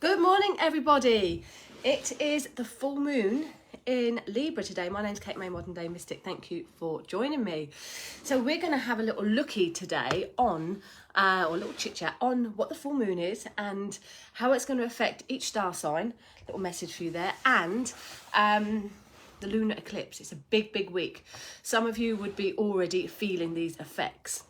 Good morning, everybody. It is the full moon in Libra today. My name's Kate May, Modern Day Mystic. Thank you for joining me. So we're going to have a little looky today on, or a little chit chat on what the full moon is and how it's going to affect each star sign. Little message for you there. And the lunar eclipse. It's a big week. Some of you would be already feeling these effects.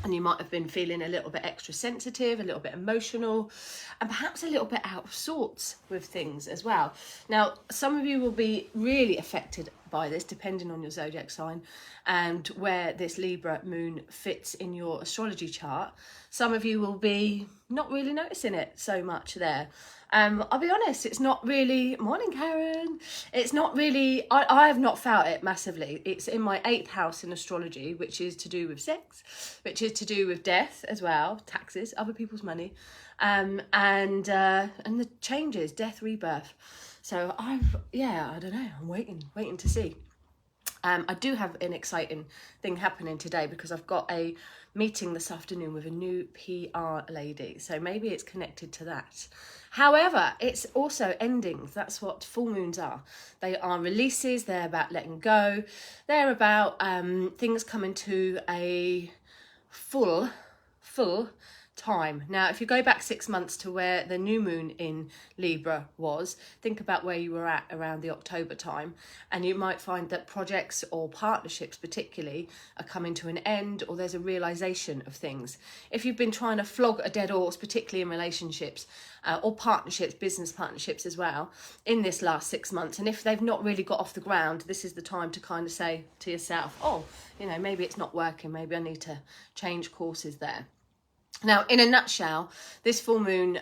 And you might have been feeling a little bit extra sensitive, a little bit emotional, and perhaps a little bit out of sorts with things as well. Now, some of you will be really affected by this, depending on your zodiac sign and where this Libra moon fits in your astrology chart. Some of you will be not really noticing it so much there. I'll be honest, it's not really, morning Karen, it's not really, I have not felt it massively. It's in my 8th house in astrology, which is to do with sex, which is to do with death as well, taxes, other people's money, and the changes, death, rebirth. So I don't know, I'm waiting to see. I do have an exciting thing happening today because I've got a meeting this afternoon with a new PR lady. So maybe it's connected to that. However, it's also endings. That's what full moons are. They are releases. They're about letting go. They're about things coming to a full time. Now, if you go back 6 months to where the new moon in Libra was, think about where you were at around the October time, and you might find that projects or partnerships particularly are coming to an end, or there's a realization of things. If you've been trying to flog a dead horse, particularly in relationships or partnerships, business partnerships as well, in this last 6 months, and if they've not really got off the ground, this is the time to kind of say to yourself, oh, you know, maybe it's not working, maybe I need to change courses there. Now, in a nutshell, this full moon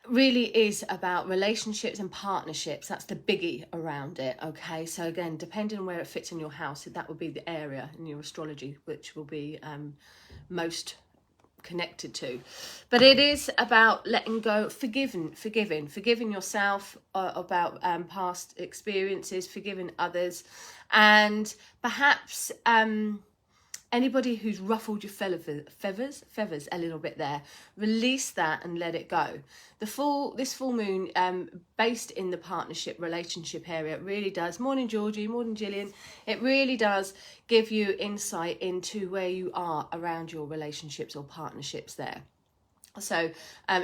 really is about relationships and partnerships. That's the biggie around it, okay? So again, depending on where it fits in your house, that would be the area in your astrology which will be most connected to. But it is about letting go, forgiving yourself about past experiences, forgiving others, and perhaps anybody who's ruffled your feathers a little bit there, release that and let it go. This full moon, based in the partnership relationship area, really does, morning Georgie, morning Gillian, it really does give you insight into where you are around your relationships or partnerships there. So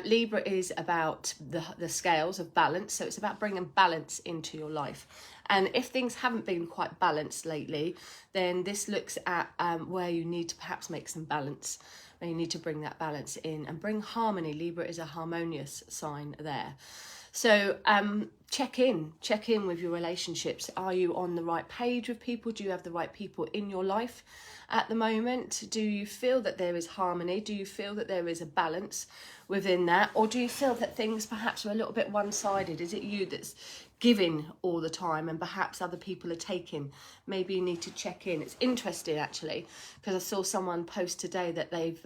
Libra is about the scales of balance. So it's about bringing balance into your life. And if things haven't been quite balanced lately, then this looks at where you need to perhaps make some balance, where you need to bring that balance in and bring harmony. Libra is a harmonious sign there. So check in with your relationships. Are you on the right page with people? Do you have the right people in your life at the moment? Do you feel that there is harmony? Do you feel that there is a balance within that? Or do you feel that things perhaps are a little bit one-sided? Is it you that's giving all the time and perhaps other people are taking? Maybe you need to check in. It's interesting actually, because I saw someone post today that they've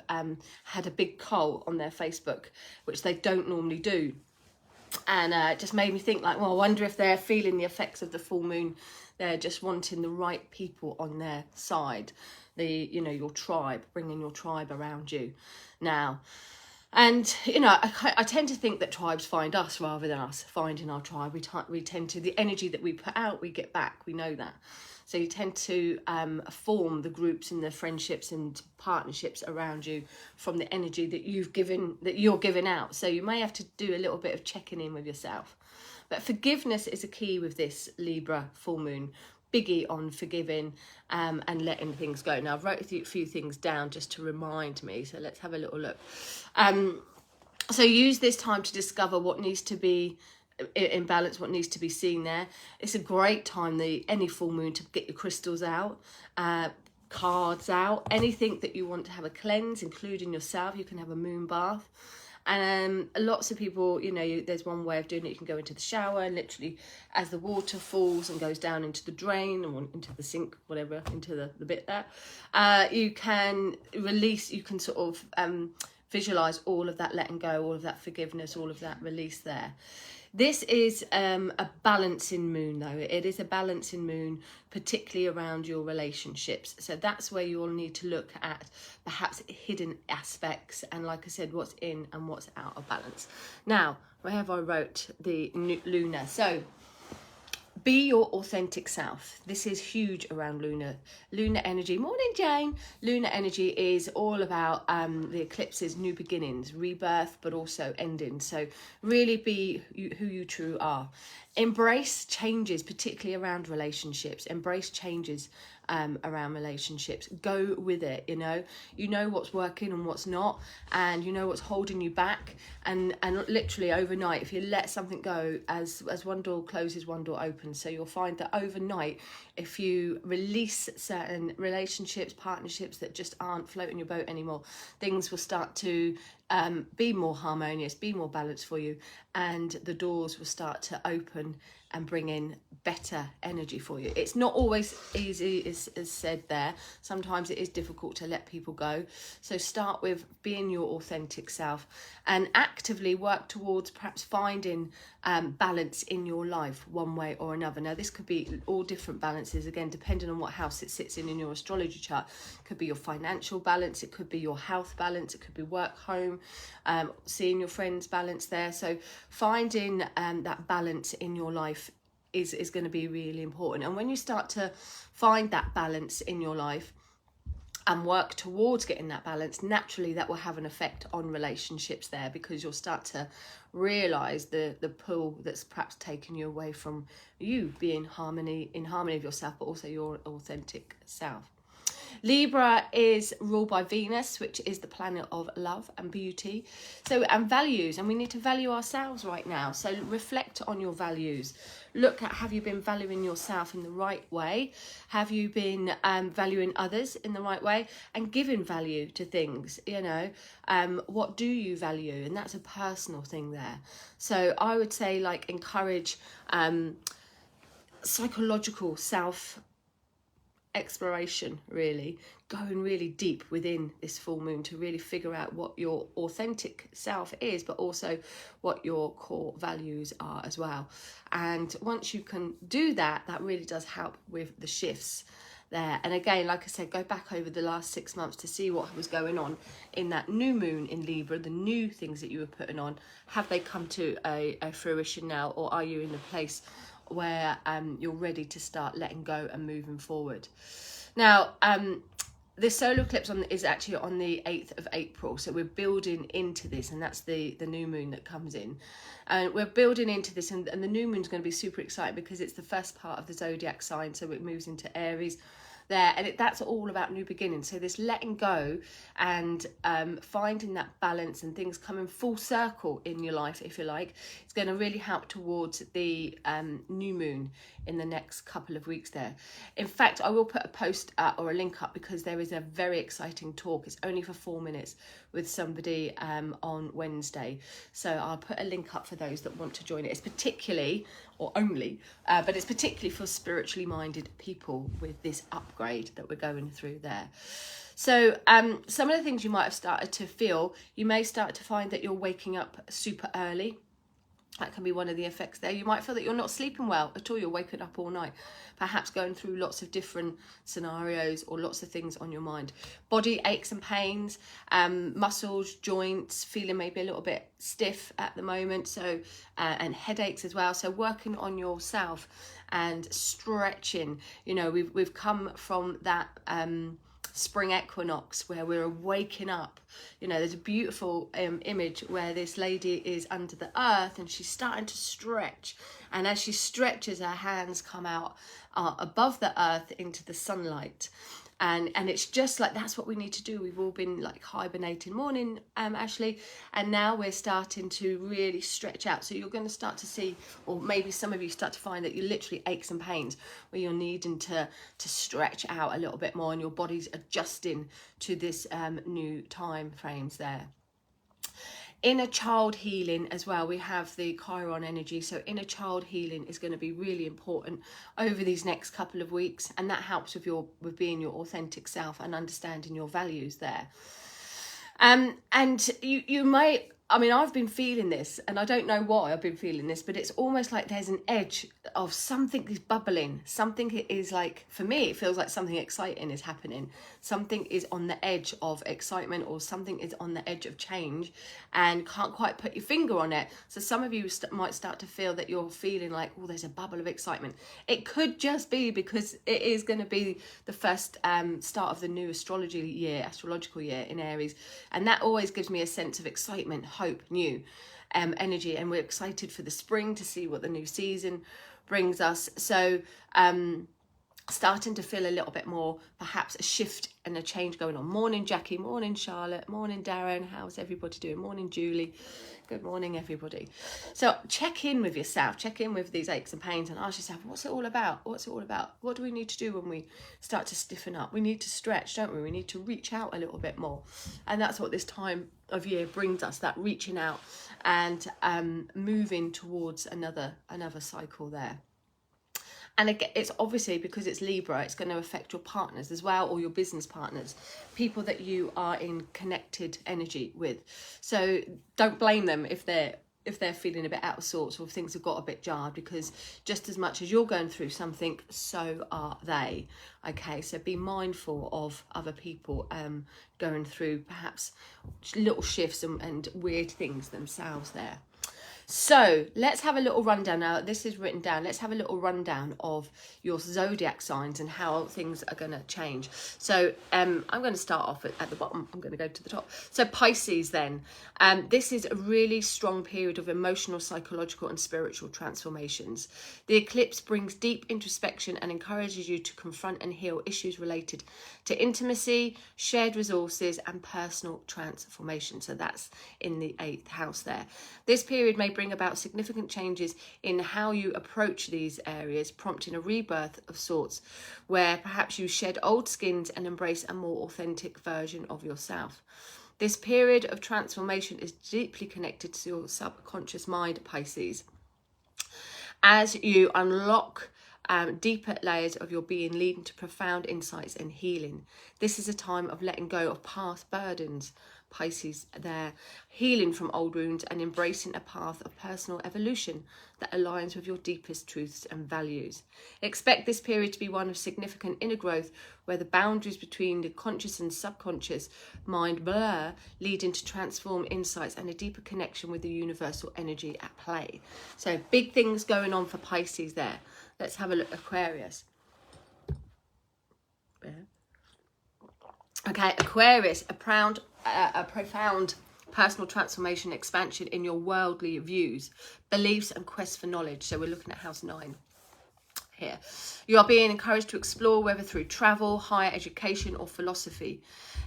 had a big cull on their Facebook, which they don't normally do. And it just made me think, like, well, I wonder if they're feeling the effects of the full moon. They're just wanting the right people on their side, your tribe, bringing your tribe around you now. And, I tend to think that tribes find us rather than us finding our tribe. We tend to, the energy that we put out, we get back. We know that. So you tend to form the groups and the friendships and partnerships around you from the energy that you're giving out. So you may have to do a little bit of checking in with yourself. But forgiveness is a key with this Libra full moon. Biggie on forgiving and letting things go. Now, I've wrote a few things down just to remind me. So let's have a little look. So use this time to discover what needs to be in balance, what needs to be seen there. It's a great time, any full moon, to get your crystals out, cards out, anything that you want to have a cleanse, including yourself. You can have a moon bath. And lots of people, there's one way of doing it. You can go into the shower and literally, as the water falls and goes down into the drain or into the sink, whatever, into the bit there, you can release, you can sort of visualize all of that letting go, all of that forgiveness, all of that release there. This is a balancing moon, though. It is a balancing moon, particularly around your relationships. So that's where you'll need to look at perhaps hidden aspects and, like I said, what's in and what's out of balance. Now, where have I wrote the lunar? So be your authentic self. This is huge around lunar energy. Morning, Jane. Lunar energy is all about the eclipses, new beginnings, rebirth, but also ending. So really be who you true are. Embrace changes, particularly around relationships. Embrace changes around relationships. Go with it. You know what's working and what's not, and you know what's holding you back. And literally overnight, if you let something go, as one door closes, one door opens. So you'll find that overnight, if you release certain relationships, partnerships that just aren't floating your boat anymore, things will start to be more harmonious, be more balanced for you, and the doors will start to open and bring in better energy for you. It's not always easy, as said there. Sometimes it is difficult to let people go. So start with being your authentic self and actively work towards perhaps finding balance in your life one way or another. Now, this could be all different balances, again, depending on what house it sits in your astrology chart. It could be your financial balance, it could be your health balance, it could be work, home, seeing your friends balance there. So finding that balance in your life is going to be really important. And when you start to find that balance in your life and work towards getting that balance, naturally that will have an effect on relationships there, because you'll start to realize the pull that's perhaps taken you away from you being in harmony with yourself, but also your authentic self. Libra is ruled by Venus, which is the planet of love and beauty, and values, and we need to value ourselves right now. So reflect on your values. Look at, have you been valuing yourself in the right way? Have you been valuing others in the right way and giving value to things? What do you value? And that's a personal thing there. So I would say, like, encourage psychological self exploration, really going really deep within this full moon to really figure out what your authentic self is, but also what your core values are as well. And once you can do that, that really does help with the shifts there. And again, like I said, go back over the last 6 months to see what was going on in that new moon in Libra, the new things that you were putting on. Have they come to a fruition now, or are you in a place where you're ready to start letting go and moving forward? Now, the solar eclipse is actually on the 8th of April, so we're building into this, and that's the new moon that comes in. And we're building into this, and the new moon's going to be super exciting because it's the first part of the zodiac sign, so it moves into Aries there, and that's all about new beginnings. So this letting go and finding that balance and things coming full circle in your life, if you like, it's going to really help towards the new moon in the next couple of weeks there. In fact, I will put a post or a link up, because there is a very exciting talk. It's only for 4 minutes with somebody on Wednesday. So I'll put a link up for those that want to join it. It's particularly, or only, but it's particularly for spiritually minded people with this upgrade that we're going through there. So some of the things you might have started to feel, you may start to find that you're waking up super early. That can be one of the effects there. You might feel that you're not sleeping well at all. You're waking up all night, perhaps going through lots of different scenarios or lots of things on your mind. Body aches and pains, muscles, joints, feeling maybe a little bit stiff at the moment. So, and headaches as well. So working on yourself and stretching. We've come from that spring equinox where we're waking up. There's a beautiful image where this lady is under the earth and she's starting to stretch, and as she stretches, her hands come out above the earth into the sunlight. And it's just like, that's what we need to do. We've all been like hibernating. Morning, Ashley. And now we're starting to really stretch out. So you're going to start to see, or maybe some of you start to find that you literally aches and pains where you're needing to stretch out a little bit more, and your body's adjusting to this new time frames there. Inner child healing as well. We have the Chiron energy. So inner child healing is going to be really important over these next couple of weeks. And that helps with being your authentic self and understanding your values there. And you may, I mean, I've been feeling this, and I don't know why I've been feeling this, but it's almost like there's an edge of something is bubbling. Something is like, for me, it feels like something exciting is happening. Something is on the edge of excitement, or something is on the edge of change, and can't quite put your finger on it. So some of you might start to feel that you're feeling like, oh, there's a bubble of excitement. It could just be because it is going to be the first start of the new astrological year in Aries. And that always gives me a sense of excitement, hope, new energy. And we're excited for the spring to see what the new season brings us. So starting to feel a little bit more, perhaps a shift and a change going on. Morning, Jackie. Morning, Charlotte. Morning, Darren. How's everybody doing? Morning, Julie. Good morning, everybody. So check in with yourself. Check in with these aches and pains and ask yourself, what's it all about? What's it all about? What do we need to do when we start to stiffen up? We need to stretch, don't we? We need to reach out a little bit more. And that's what this time of year brings us, that reaching out and moving towards another cycle there. And again, it's obviously because it's Libra, it's going to affect your partners as well, or your business partners, people that you are in connected energy with. So don't blame them if they're feeling a bit out of sorts, or if things have got a bit jarred, because just as much as you're going through something, so are they. Okay, so be mindful of other people going through perhaps little shifts and weird things themselves there. So let's have a little rundown now. This is written down. Let's have a little rundown of your zodiac signs and how things are going to change. So I'm going to start off at the bottom. I'm going to go to the top. So Pisces then. This is a really strong period of emotional, psychological and spiritual transformations. The eclipse brings deep introspection and encourages you to confront and heal issues related to intimacy, shared resources and personal transformation. So that's in the 8th house there. This period may bring about significant changes in how you approach these areas, prompting a rebirth of sorts, where perhaps you shed old skins and embrace a more authentic version of yourself. This period of transformation is deeply connected to your subconscious mind, Pisces. As you unlock deeper layers of your being, leading to profound insights and healing. This is a time of letting go of past burdens, Pisces there, healing from old wounds and embracing a path of personal evolution that aligns with your deepest truths and values. Expect this period to be one of significant inner growth, where the boundaries between the conscious and subconscious mind blur, leading to transformed insights and a deeper connection with the universal energy at play. So big things going on for Pisces there. Let's have a look at Aquarius. Okay, Aquarius, a profound personal transformation, expansion in your worldly views, beliefs and quest for knowledge. So we're looking at house 9 here. You are being encouraged to explore, whether through travel, higher education or philosophy.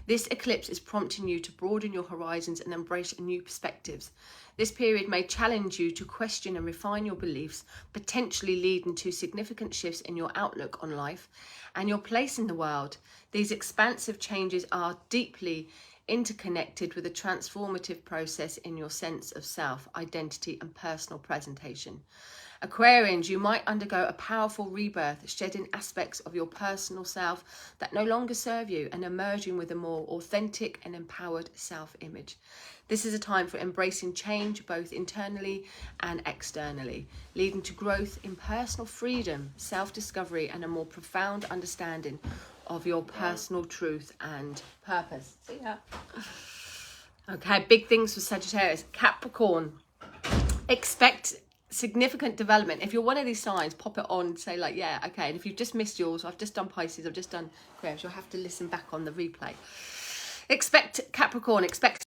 This eclipse is prompting you to broaden your horizons and embrace new perspectives. This period may challenge you to question and refine your beliefs, potentially leading to significant shifts in your outlook on life and your place in the world. These expansive changes are deeply interconnected with a transformative process in your sense of self, identity and personal presentation. Aquarians, you might undergo a powerful rebirth, shedding aspects of your personal self that no longer serve you and emerging with a more authentic and empowered self-image. This is a time for embracing change, both internally and externally, leading to growth in personal freedom, self-discovery and a more profound understanding of your personal truth and purpose. See ya. Okay, big things for Sagittarius. Capricorn, expect significant development. If you're one of these signs, pop it on and say like, yeah, okay. And if you've just missed yours, I've just done Pisces, I've just done Aquarius, you'll have to listen back on the replay. Capricorn, expect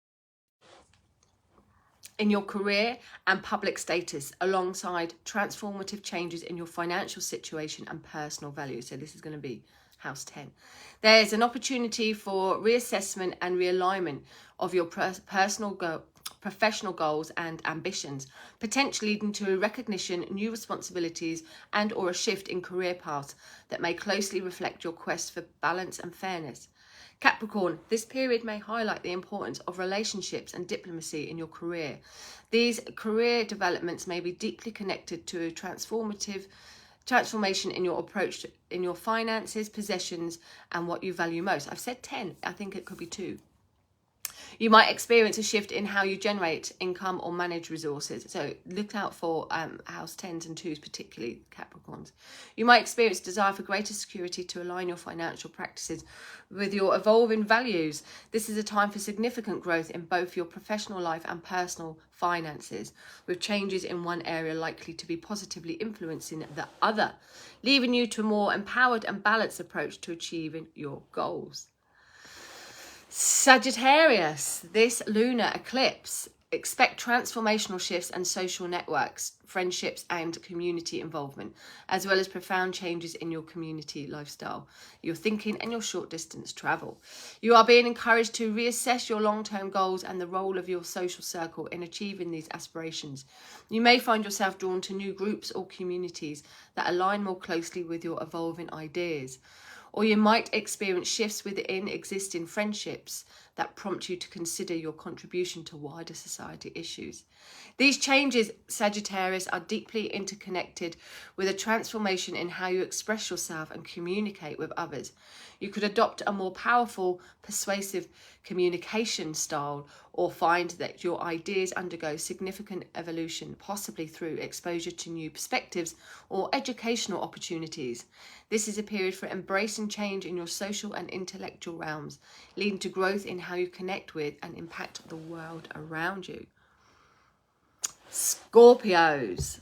in your career and public status, alongside transformative changes in your financial situation and personal values. So this is going to be house 10. There's an opportunity for reassessment and realignment of your professional goals and ambitions, potentially leading to a recognition, new responsibilities and or a shift in career paths that may closely reflect your quest for balance and fairness. Capricorn, this period may highlight the importance of relationships and diplomacy in your career. These career developments may be deeply connected to a transformation in your approach in your finances, possessions and what you value most. I've said 10, I think it could be 2. You might experience a shift in how you generate income or manage resources. So look out for house 10s and 2s, particularly Capricorns. You might experience desire for greater security to align your financial practices with your evolving values. This is a time for significant growth in both your professional life and personal finances, with changes in one area likely to be positively influencing the other, leaving you to a more empowered and balanced approach to achieving your goals. Sagittarius, this lunar eclipse, expect transformational shifts and social networks, friendships and community involvement, as well as profound changes in your community lifestyle, your thinking and your short distance travel. You are being encouraged to reassess your long-term goals and the role of your social circle in achieving these aspirations. You may find yourself drawn to new groups or communities that align more closely with your evolving ideas. Or you might experience shifts within existing friendships that prompt you to consider your contribution to wider society issues. These changes, Sagittarius, are deeply interconnected with a transformation in how you express yourself and communicate with others. You could adopt a more powerful, persuasive communication style, or find that your ideas undergo significant evolution, possibly through exposure to new perspectives or educational opportunities. This is a period for embracing change in your social and intellectual realms, leading to growth in how you connect with and impact the world around you. Scorpios.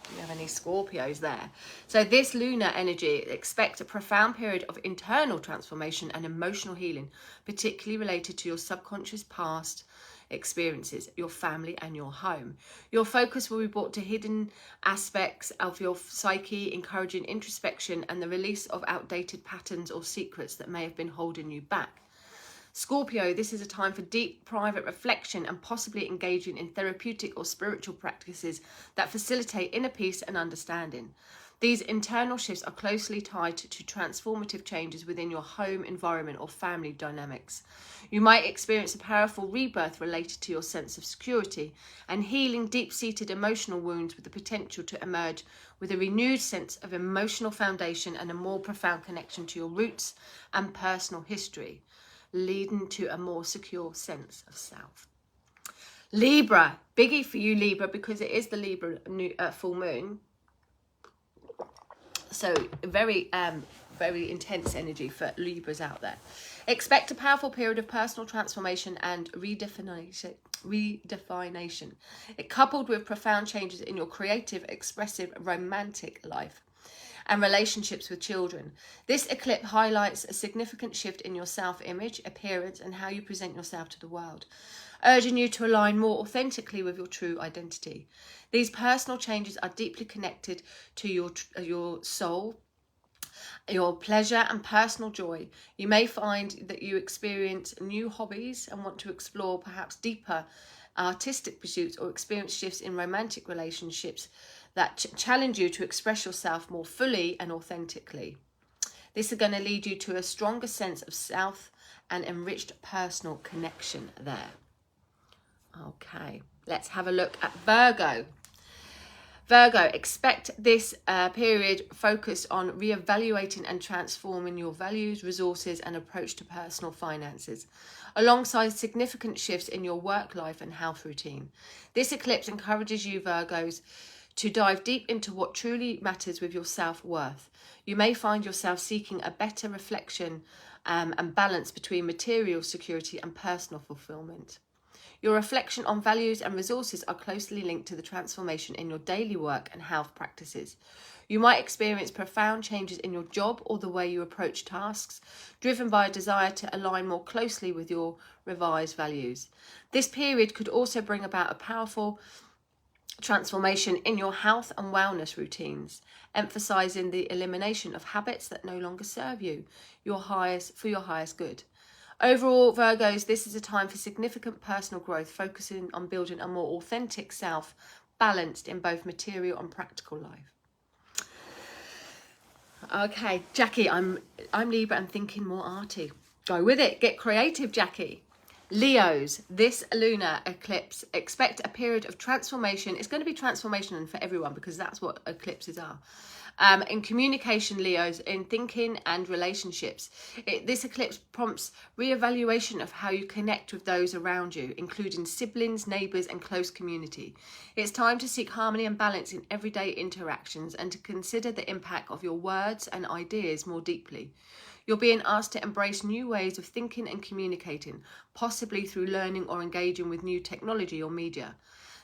Do you have any Scorpios there? So this lunar energy, expect a profound period of internal transformation and emotional healing, particularly related to your subconscious past experiences, your family and your home. Your focus will be brought to hidden aspects of your psyche, encouraging introspection and the release of outdated patterns or secrets that may have been holding you back. Scorpio, this is a time for deep private reflection and possibly engaging in therapeutic or spiritual practices that facilitate inner peace and understanding. These internal shifts are closely tied to transformative changes within your home environment or family dynamics. You might experience a powerful rebirth related to your sense of security and healing deep-seated emotional wounds, with the potential to emerge with a renewed sense of emotional foundation and a more profound connection to your roots and personal history, leading to a more secure sense of self. Libra, biggie for you, Libra, because it is the Libra full moon. So very intense energy for Libras out there. Expect a powerful period of personal transformation and redefinition. It coupled with profound changes in your creative, expressive, romantic life and relationships with children. This eclipse highlights a significant shift in your self-image, appearance, and how you present yourself to the world, urging you to align more authentically with your true identity. These personal changes are deeply connected to your soul, your pleasure and personal joy. You may find that you experience new hobbies and want to explore perhaps deeper artistic pursuits, or experience shifts in romantic relationships that challenge you to express yourself more fully and authentically. This is going to lead you to a stronger sense of self and enriched personal connection there. Okay, let's have a look at Virgo. Virgo, expect this period focused on reevaluating and transforming your values, resources, and approach to personal finances, alongside significant shifts in your work life and health routine. This eclipse encourages you, Virgos, to dive deep into what truly matters with your self-worth. You may find yourself seeking a better reflection and balance between material security and personal fulfillment. Your reflection on values and resources are closely linked to the transformation in your daily work and health practices. You might experience profound changes in your job or the way you approach tasks, driven by a desire to align more closely with your revised values. This period could also bring about a powerful transformation in your health and wellness routines, emphasizing the elimination of habits that no longer serve you, for your highest good. Overall, Virgos, this is a time for significant personal growth, focusing on building a more authentic self, balanced in both material and practical life. Okay, Jackie, I'm Libra and thinking more arty. Go with it. Get creative, Jackie. Leos, this lunar eclipse, expect a period of transformation. It's going to be transformation for everyone because that's what eclipses are. In communication, Leos, in thinking and relationships. This eclipse prompts re-evaluation of how you connect with those around you, including siblings, neighbours and close community. It's time to seek harmony and balance in everyday interactions and to consider the impact of your words and ideas more deeply. You're being asked to embrace new ways of thinking and communicating, possibly through learning or engaging with new technology or media.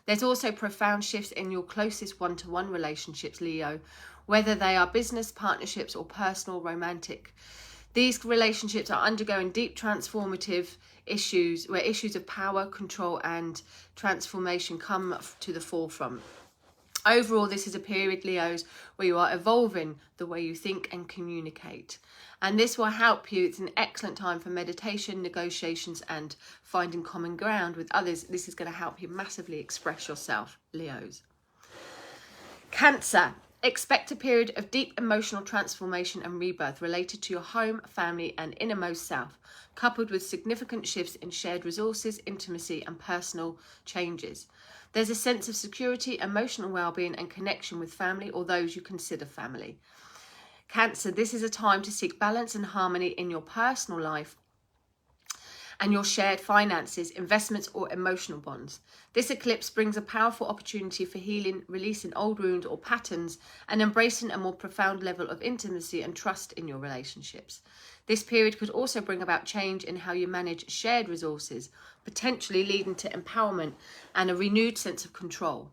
There's also profound shifts in your closest one-to-one relationships, Leo, whether they are business, partnerships or personal, romantic. These relationships are undergoing deep transformative issues where issues of power, control and transformation come to the forefront. Overall, this is a period, Leos, where you are evolving the way you think and communicate. And this will help you. It's an excellent time for meditation, negotiations and finding common ground with others. This is going to help you massively express yourself, Leos. Cancer. Expect a period of deep emotional transformation and rebirth related to your home, family and innermost self, coupled with significant shifts in shared resources, intimacy and personal changes. There's a sense of security, emotional well-being and connection with family or those you consider family. Cancer, this is a time to seek balance and harmony in your personal life and your shared finances, investments or emotional bonds. This eclipse brings a powerful opportunity for healing, releasing old wounds or patterns and embracing a more profound level of intimacy and trust in your relationships. This period could also bring about change in how you manage shared resources, potentially leading to empowerment and a renewed sense of control.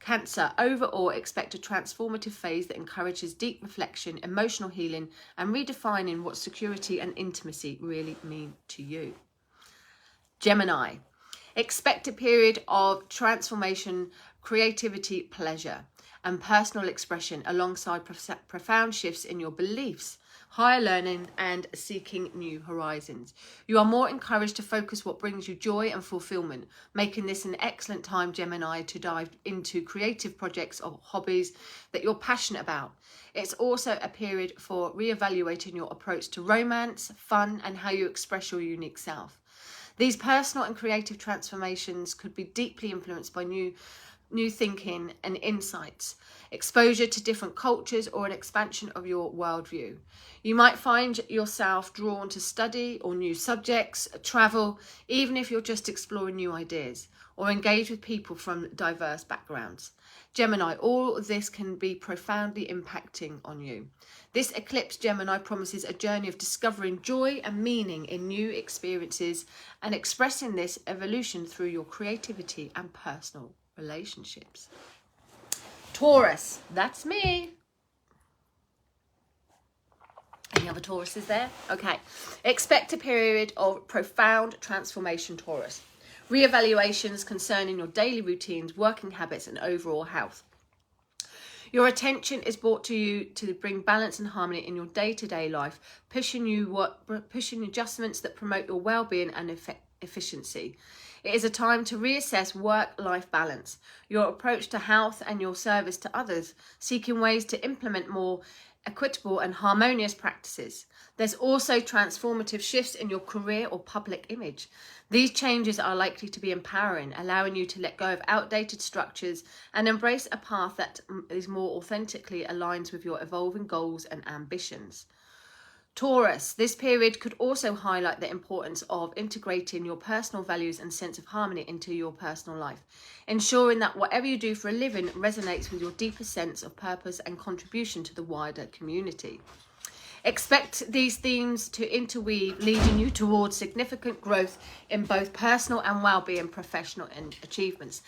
Cancer, overall expect a transformative phase that encourages deep reflection, emotional healing and redefining what security and intimacy really mean to you. Gemini, expect a period of transformation, creativity, pleasure and personal expression alongside profound shifts in your beliefs, higher learning and seeking new horizons. You are more encouraged to focus what brings you joy and fulfillment, making this an excellent time, Gemini, to dive into creative projects or hobbies that you're passionate about. It's also a period for re-evaluating your approach to romance, fun and how you express your unique self. These personal and creative transformations could be deeply influenced by new thinking and insights, exposure to different cultures or an expansion of your worldview. You might find yourself drawn to study or new subjects, travel, even if you're just exploring new ideas, or engage with people from diverse backgrounds. Gemini, all of this can be profoundly impacting on you. This eclipse, Gemini, promises a journey of discovering joy and meaning in new experiences and expressing this evolution through your creativity and personal relationships. Taurus, that's me. Any other Tauruses there? Okay. Expect a period of profound transformation, Taurus. Re-evaluations concerning your daily routines, working habits and overall health. Your attention is brought to you to bring balance and harmony in your day-to-day life, pushing adjustments that promote your well-being and efficiency. It is a time to reassess work-life balance, your approach to health and your service to others, seeking ways to implement more equitable and harmonious practices. There's also transformative shifts in your career or public image. These changes are likely to be empowering, allowing you to let go of outdated structures and embrace a path that is more authentically aligns with your evolving goals and ambitions. Taurus, this period could also highlight the importance of integrating your personal values and sense of harmony into your personal life, ensuring that whatever you do for a living resonates with your deepest sense of purpose and contribution to the wider community. Expect these themes to interweave, leading you towards significant growth in both personal and well-being, professional and achievements.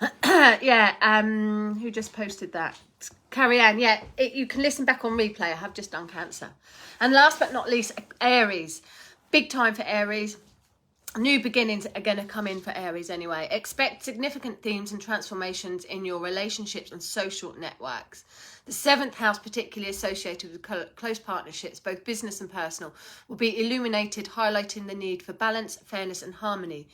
Who just posted that? Carrie Ann, you can listen back on replay. I have just done Cancer. And last but not least, Aries. Big time for Aries. New beginnings are going to come in for Aries anyway. Expect significant themes and transformations in your relationships and social networks. The 7th house, particularly associated with close partnerships, both business and personal, will be illuminated, highlighting the need for balance, fairness and harmony.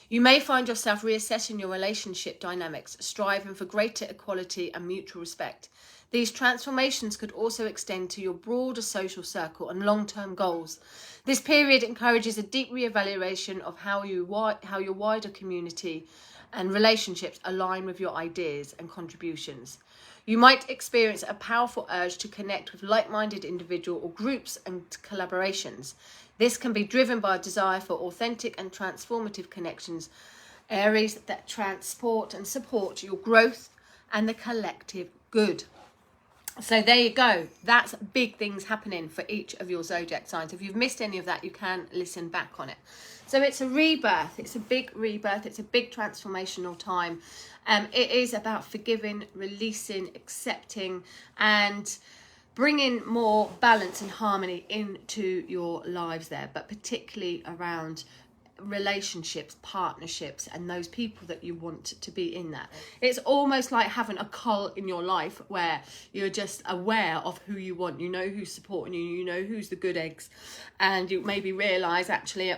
You may find yourself reassessing your relationship dynamics, striving for greater equality and mutual respect. These transformations could also extend to your broader social circle and long-term goals. This period encourages a deep reevaluation of how your wider community and relationships align with your ideas and contributions. You might experience a powerful urge to connect with like-minded individuals or groups and collaborations. This can be driven by a desire for authentic and transformative connections, areas that transport and support your growth and the collective good. So there you go. That's big things happening for each of your zodiac signs. If you've missed any of that, you can listen back on it. So it's a rebirth. It's a big rebirth. It's a big transformational time. It is about forgiving, releasing, accepting, and bringing more balance and harmony into your lives there, but particularly around relationships, partnerships, and those people that you want to be in that. It's almost like having a cult in your life where you're just aware of who you want, you know who's supporting you, you know who's the good eggs, and you maybe realize actually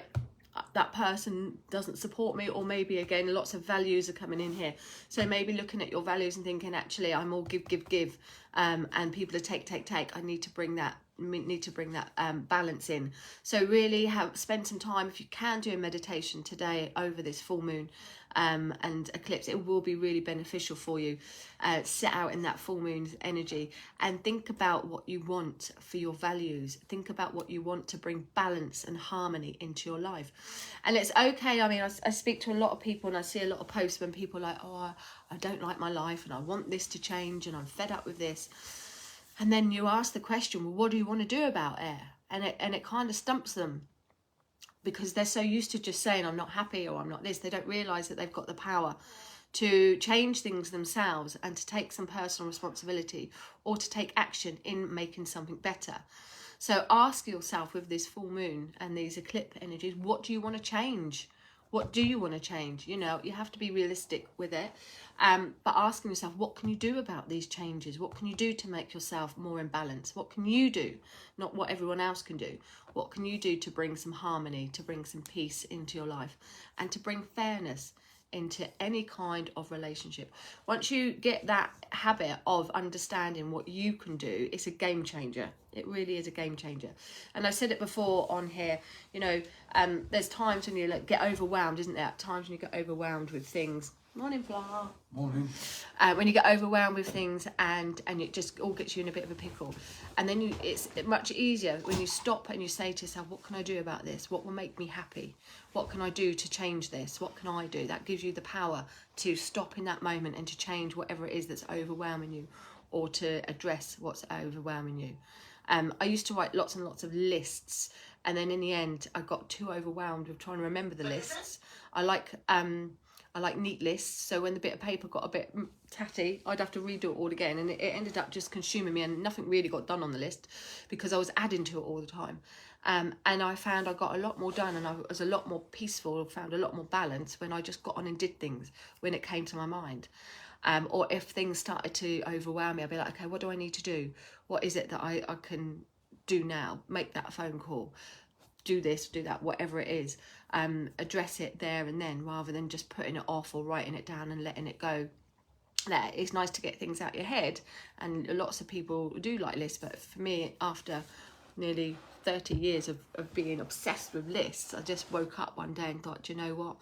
that person doesn't support me, or maybe again lots of values are coming in here. So maybe looking at your values and thinking, actually I'm all give, and people are take. I need to bring that balance in. So really spend some time, if you can, do a meditation today over this full moon and eclipse. It will be really beneficial for you. Sit out in that full moon's energy and think about what you want for your values. Think about what you want to bring balance and harmony into your life. And it's okay. I mean, I speak to a lot of people and I see a lot of posts when people are like, oh, I don't like my life and I want this to change and I'm fed up with this. And then you ask the question, well, what do you want to do about it? And it kind of stumps them, because they're so used to just saying, I'm not happy or I'm not this. They don't realise that they've got the power to change things themselves and to take some personal responsibility or to take action in making something better. So ask yourself, with this full moon and these eclipse energies, what do you want to change? What do you want to change? You know, you have to be realistic with it. But asking yourself, what can you do about these changes? What can you do to make yourself more in balance? What can you do? Not what everyone else can do. What can you do to bring some harmony, to bring some peace into your life, and to bring fairness into any kind of relationship? Once you get that habit of understanding what you can do, it's a game changer. It really is a game changer. And I've said it before on here, you know, there's times when you get overwhelmed, isn't there? Times when you get overwhelmed with things. Morning, Fla. Morning. When you get overwhelmed with things and it just all gets you in a bit of a pickle. And then it's much easier when you stop and you say to yourself, what can I do about this? What will make me happy? What can I do to change this? What can I do? That gives you the power to stop in that moment and to change whatever it is that's overwhelming you, or to address what's overwhelming you. I used to write lots and lots of lists, and then in the end I got too overwhelmed with trying to remember the lists. I like neat lists, so when the bit of paper got a bit tatty, I'd have to redo it all again, and it ended up just consuming me, and nothing really got done on the list because I was adding to it all the time. And I found I got a lot more done, and I was a lot more peaceful, found a lot more balance when I just got on and did things when it came to my mind. Or if things started to overwhelm me, I'd be like, okay, what do I need to do? What is it that I can do now? Make that phone call, do this, do that, whatever it is. Address it there and then, rather than just putting it off or writing it down and letting it go. There, it's nice to get things out of your head, and lots of people do like lists, but for me, after nearly 30 years of being obsessed with lists, I just woke up one day and thought, you know what,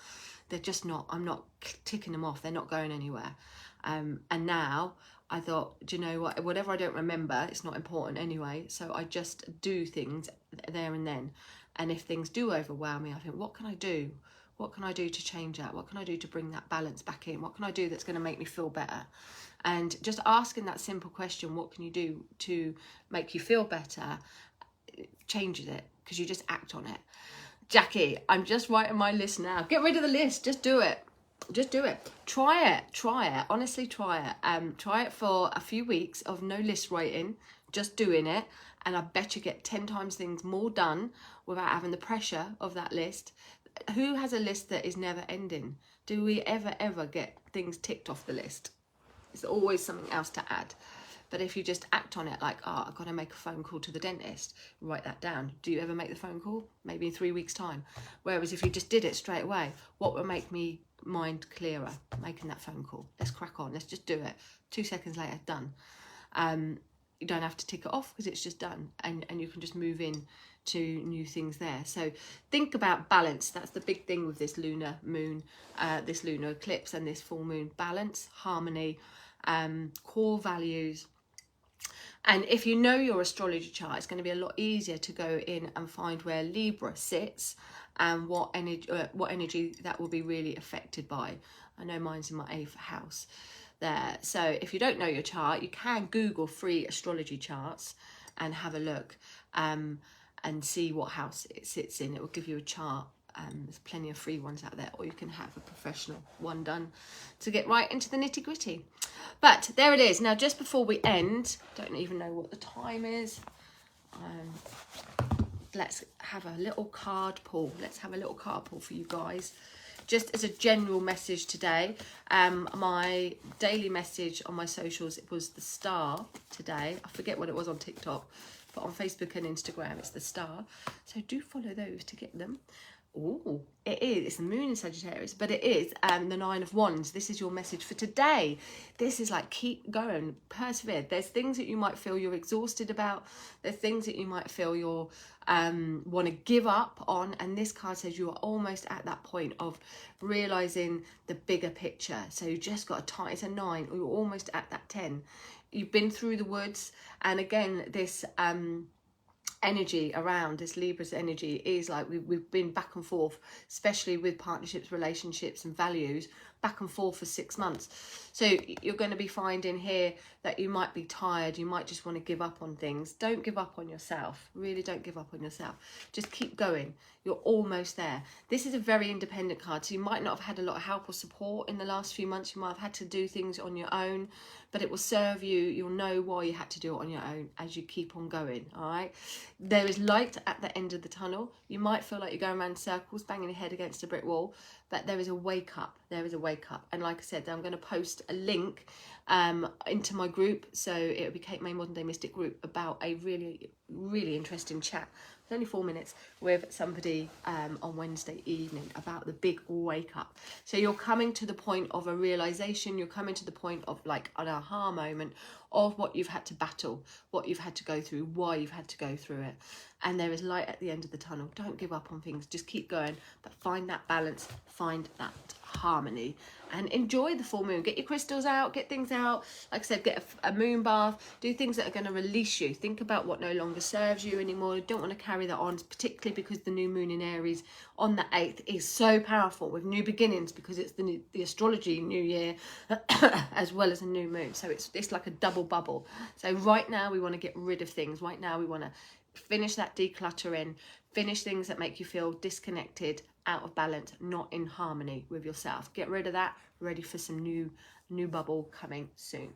they're just not, I'm not ticking them off, they're not going anywhere. And now I thought, do you know what, whatever I don't remember, it's not important anyway, so I just do things there and then. And if things do overwhelm me, I think, what can I do? What can I do to change that? What can I do to bring that balance back in? What can I do that's going to make me feel better? And just asking that simple question, what can you do to make you feel better, changes it, because you just act on it. Jackie, I'm just writing my list now. Get rid of the list. Just do it. Just do it. Try it. Honestly, try it. Try it for a few weeks of no list writing, just doing it. And I bet you get 10 times things more done without having the pressure of that list. Who has a list that is never ending? Do we ever get things ticked off the list? There's always something else to add. But if you just act on it, like, oh, I've got to make a phone call to the dentist, write that down. Do you ever make the phone call? Maybe in 3 weeks' time. Whereas if you just did it straight away, what would make me mind clearer? Making that phone call. Let's crack on. Let's just do it. 2 seconds later, done. You don't have to tick it off because it's just done, and you can just move in to new things there. So think about balance. That's the big thing with this lunar moon, this lunar eclipse and this full moon. Balance, harmony, core values. And if you know your astrology chart, it's going to be a lot easier to go in and find where Libra sits and what energy that will be really affected by. I know mine's in my 8th house there. So if you don't know your chart, you can Google free astrology charts and have a look and see what house it sits in. It will give you a chart. There's plenty of free ones out there, or you can have a professional one done to get right into the nitty gritty. But there it is. Now, just before we end, don't even know what the time is. Let's have a little card pull. Let's have a little card pull for you guys. Just as a general message today, my daily message on my socials, it was the star today. I forget what it was on TikTok, but on Facebook and Instagram, it's the star. So do follow those to get them. Oh, it is. It's the moon in Sagittarius, but it is the 9 of Wands. This is your message for today. This is like, keep going, persevere. There's things that you might feel you're exhausted about. There's things that you might feel you're want to give up on. And this card says you are almost at that point of realizing the bigger picture. So you just got a tie. It's a 9, or you're almost at that 10. You've been through the woods, and again, this energy around this Libra's energy is like we've been back and forth, especially with partnerships, relationships and values, back and forth for 6 months. So you're going to be finding here that you might be tired, you might just want to give up on things. Don't give up on yourself. Really don't give up on yourself. Just keep going. You're almost there. This is a very independent card, so you might not have had a lot of help or support in the last few months. You might have had to do things on your own, but it will serve you. You'll know why you had to do it on your own as you keep on going. All right, there is light at the end of the tunnel. You might feel like you're going around in circles, banging your head against a brick wall, but there is a wake up. There is a wake up. And like I said, I'm going to post a link into my group, so it'll be Kate May Modern Day Mystic group, about a really interesting chat. It's only 4 minutes with somebody on Wednesday evening about the big wake up. So you're coming to the point of a realization. You're coming to the point of like an aha moment of what you've had to battle, what you've had to go through, why you've had to go through it. And there is light at the end of the tunnel. Don't give up on things. Just keep going, but find that balance, find that harmony, and enjoy the full moon. Get your crystals out, get things out. Like I said, get a moon bath, do things that are going to release you. Think about what no longer serves you anymore. You don't want to carry that on, particularly because the new moon in Aries on the 8th is so powerful with new beginnings, because it's the astrology new year as well as a new moon. So it's like a double bubble. So right now we want to get rid of things. Right now we want to finish that decluttering, finish things that make you feel disconnected, out of balance, not in harmony with yourself. Get rid of that, ready for some new bubble coming soon.